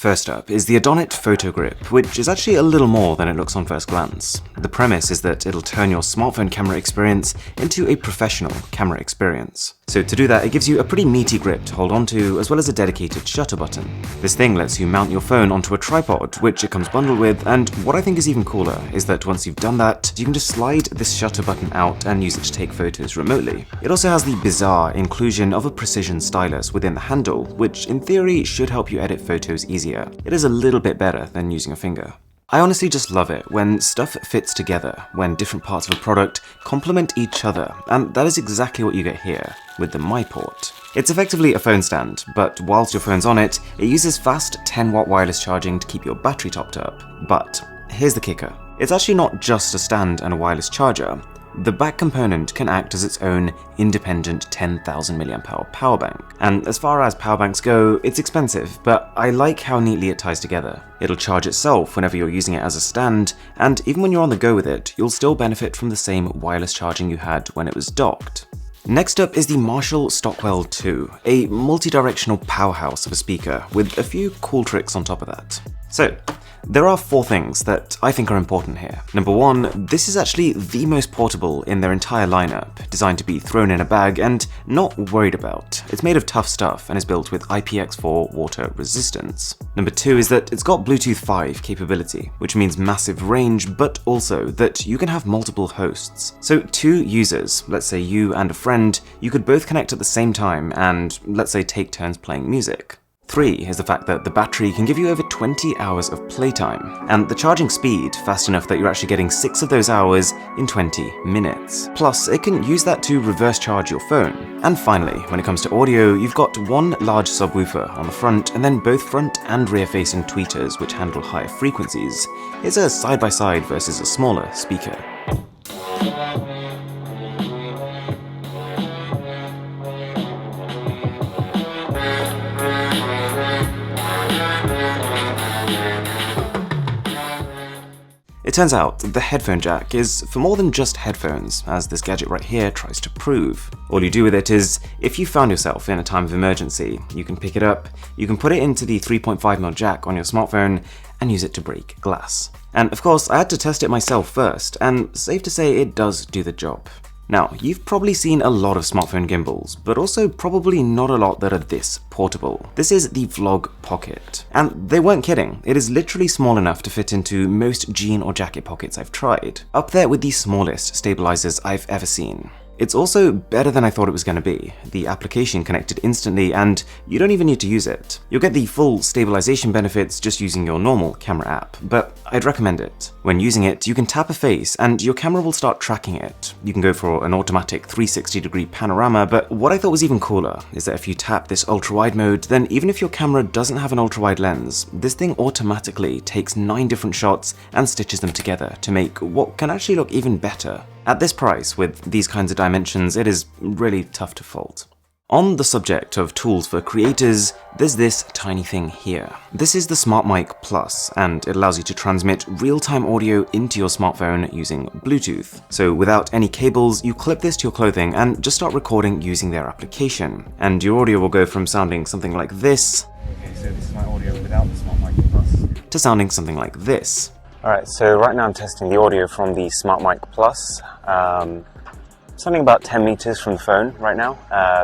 First up is the Adonit Photogrip, which is actually a little more than it looks on first glance. The premise is that it'll turn your smartphone camera experience into a professional camera experience. So to do that, it gives you a pretty meaty grip to hold onto, as well as a dedicated shutter button. This thing lets you mount your phone onto a tripod, which it comes bundled with, and what I think is even cooler is that once you've done that, you can just slide this shutter button out and use it to take photos remotely. It also has the bizarre inclusion of a precision stylus within the handle, which in theory should help you edit photos easier. It is a little bit better than using a finger. I honestly just love it when stuff fits together, when different parts of a product complement each other, and that is exactly what you get here with the MyPort. It's effectively a phone stand, but whilst your phone's on it, it uses fast 10-watt wireless charging to keep your battery topped up. But here's the kicker. It's actually not just a stand and a wireless charger. The back component can act as its own independent 10,000 mAh power bank. And as far as power banks go, it's expensive, but I like how neatly it ties together. It'll charge itself whenever you're using it as a stand, and even when you're on the go with it, you'll still benefit from the same wireless charging you had when it was docked. Next up is the Marshall Stockwell II, a multi-directional powerhouse of a speaker with a few cool tricks on top of that. So, there are 4 things that I think are important here. Number 1, this is actually the most portable in their entire lineup, designed to be thrown in a bag and not worried about. It's made of tough stuff and is built with IPX4 water resistance. Number 2 is that it's got Bluetooth 5 capability, which means massive range, but also that you can have multiple hosts. So 2 users, let's say you and a friend, you could both connect at the same time and, let's say, take turns playing music. 3 is the fact that the battery can give you over 20 hours of playtime, and the charging speed fast enough that you're actually getting 6 of those hours in 20 minutes. Plus, it can use that to reverse charge your phone. And finally, when it comes to audio, you've got one large subwoofer on the front, and then both front and rear facing tweeters which handle higher frequencies. It's a side-by-side versus a smaller speaker. It turns out the headphone jack is for more than just headphones, as this gadget right here tries to prove. All you do with it is, if you found yourself in a time of emergency, you can pick it up, you can put it into the 3.5mm jack on your smartphone, and use it to break glass. And of course, I had to test it myself first, and safe to say it does do the job. Now, you've probably seen a lot of smartphone gimbals, but also probably not a lot that are this portable. This is the VlogPocket. And they weren't kidding, it is literally small enough to fit into most jean or jacket pockets I've tried. Up there with the smallest stabilizers I've ever seen. It's also better than I thought it was going to be. The application connected instantly and you don't even need to use it. You'll get the full stabilization benefits just using your normal camera app, but I'd recommend it. When using it, you can tap a face and your camera will start tracking it. You can go for an automatic 360-degree panorama, but what I thought was even cooler is that if you tap this ultra-wide mode, then even if your camera doesn't have an ultra-wide lens, this thing automatically takes 9 different shots and stitches them together to make what can actually look even better. At this price, with these kinds of dimensions, it is really tough to fault. On the subject of tools for creators, there's this tiny thing here. This is the Smartmike Plus, and it allows you to transmit real-time audio into your smartphone using Bluetooth. So without any cables, you clip this to your clothing and just start recording using their application. And your audio will go from sounding something like this, okay, so this is my audio without the Smartmike Plus, to sounding something like this. Alright, so right now I'm testing the audio from the Smartmike Plus. Something about 10 meters from the phone right now.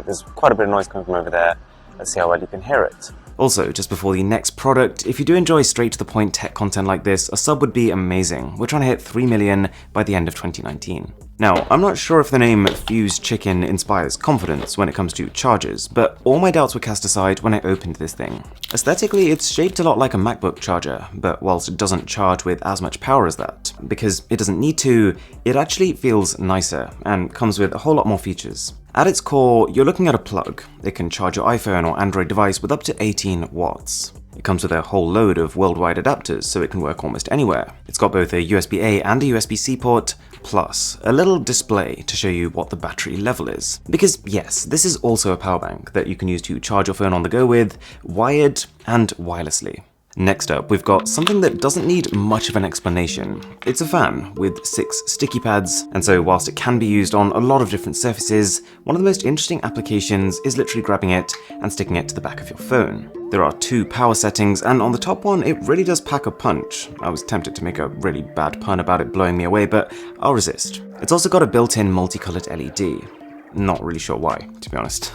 There's quite a bit of noise coming from over there. Let's see how well you can hear it. Also, just before the next product, if you do enjoy straight-to-the-point tech content like this, a sub would be amazing. We're trying to hit 3 million by the end of 2019. Now, I'm not sure if the name FUSEChicken inspires confidence when it comes to chargers, but all my doubts were cast aside when I opened this thing. Aesthetically, it's shaped a lot like a MacBook charger, but whilst it doesn't charge with as much power as that, because it doesn't need to, it actually feels nicer and comes with a whole lot more features. At its core, you're looking at a plug. It can charge your iPhone or Android device with up to 18 watts. It comes with a whole load of worldwide adapters, so it can work almost anywhere. It's got both a USB-A and a USB-C port, plus a little display to show you what the battery level is. Because yes, this is also a power bank that you can use to charge your phone on the go with, wired and wirelessly. Next up, we've got something that doesn't need much of an explanation. It's a fan with 6 sticky pads, and so whilst it can be used on a lot of different surfaces, one of the most interesting applications is literally grabbing it and sticking it to the back of your phone. There are 2 power settings, and on the top one, it really does pack a punch. I was tempted to make a really bad pun about it blowing me away, but I'll resist. It's also got a built-in multicolored LED. Not really sure why, to be honest.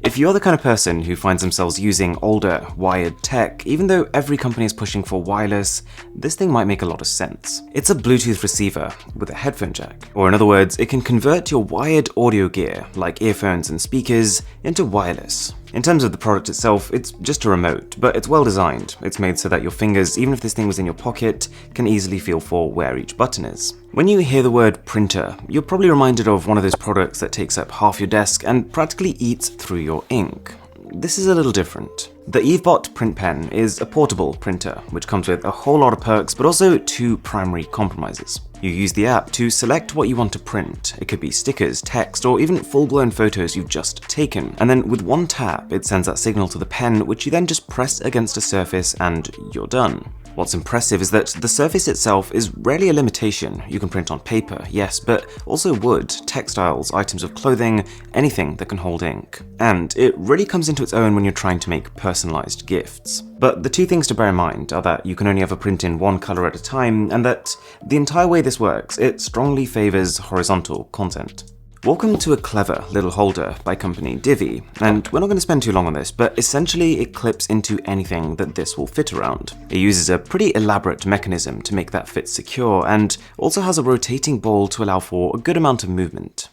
If you're the kind of person who finds themselves using older, wired tech, even though every company is pushing for wireless, this thing might make a lot of sense. It's a Bluetooth receiver with a headphone jack. Or in other words, it can convert your wired audio gear, like earphones and speakers, into wireless. In terms of the product itself, it's just a remote, but it's well designed. It's made so that your fingers, even if this thing was in your pocket, can easily feel for where each button is. When you hear the word printer, you're probably reminded of one of those products that takes up half your desk and practically eats through your ink. This is a little different. The Evebot Print Pen is a portable printer, which comes with a whole lot of perks, but also 2 primary compromises. You use the app to select what you want to print. It could be stickers, text, or even full-blown photos you've just taken. And then with one tap, it sends that signal to the pen, which you then just press against a surface and you're done. What's impressive is that the surface itself is rarely a limitation. You can print on paper, yes, but also wood, textiles, items of clothing, anything that can hold ink. And it really comes into its own when you're trying to make personalized gifts. But the 2 things to bear in mind are that you can only ever print in one color at a time, and that the entire way this works, it strongly favors horizontal content. Welcome to a clever little holder by company Divi, and we're not going to spend too long on this, but essentially it clips into anything that this will fit around. It uses a pretty elaborate mechanism to make that fit secure, and also has a rotating ball to allow for a good amount of movement.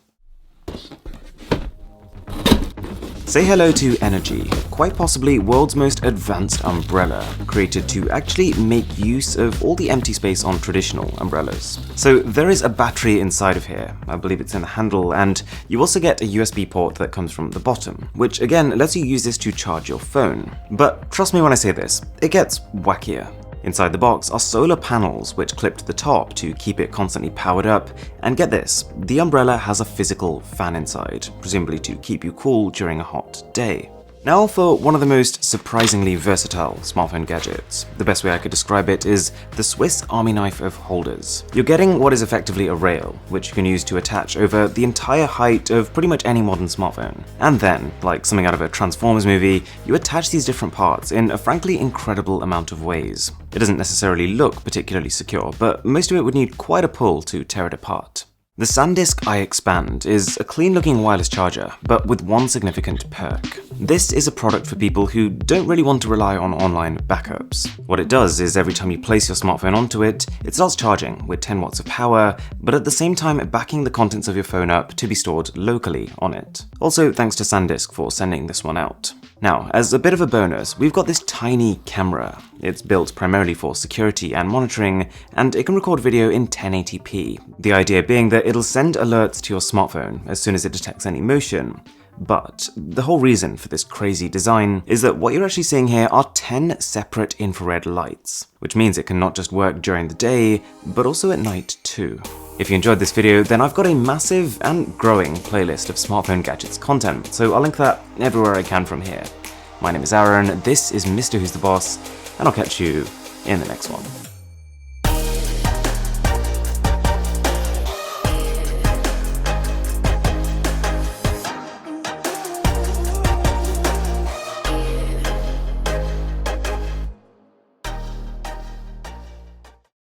Say hello to Energie, quite possibly world's most advanced umbrella, created to actually make use of all the empty space on traditional umbrellas. So there is a battery inside of here, I believe it's in the handle, and you also get a USB port that comes from the bottom, which again lets you use this to charge your phone. But trust me when I say this, it gets wackier. Inside the box are solar panels which clip to the top to keep it constantly powered up, and get this, the umbrella has a physical fan inside, presumably to keep you cool during a hot day. Now for one of the most surprisingly versatile smartphone gadgets. The best way I could describe it is the Swiss Army knife of holders. You're getting what is effectively a rail, which you can use to attach over the entire height of pretty much any modern smartphone. And then, like something out of a Transformers movie, you attach these different parts in a frankly incredible amount of ways. It doesn't necessarily look particularly secure, but most of it would need quite a pull to tear it apart. The SunDisc I Expand is a clean-looking wireless charger, but with one significant perk. This is a product for people who don't really want to rely on online backups. What it does is every time you place your smartphone onto it, it starts charging with 10 watts of power, but at the same time backing the contents of your phone up to be stored locally on it. Also, thanks to SanDisk for sending this one out. Now, as a bit of a bonus, we've got this tiny camera. It's built primarily for security and monitoring, and it can record video in 1080p. The idea being that it'll send alerts to your smartphone as soon as it detects any motion. But the whole reason for this crazy design is that what you're actually seeing here are 10 separate infrared lights, which means it can not just work during the day, but also at night too. If you enjoyed this video, then I've got a massive and growing playlist of smartphone gadgets content, so I'll link that everywhere I can from here. My name is Aaron, this is Mr. Who's the Boss, and I'll catch you in the next one.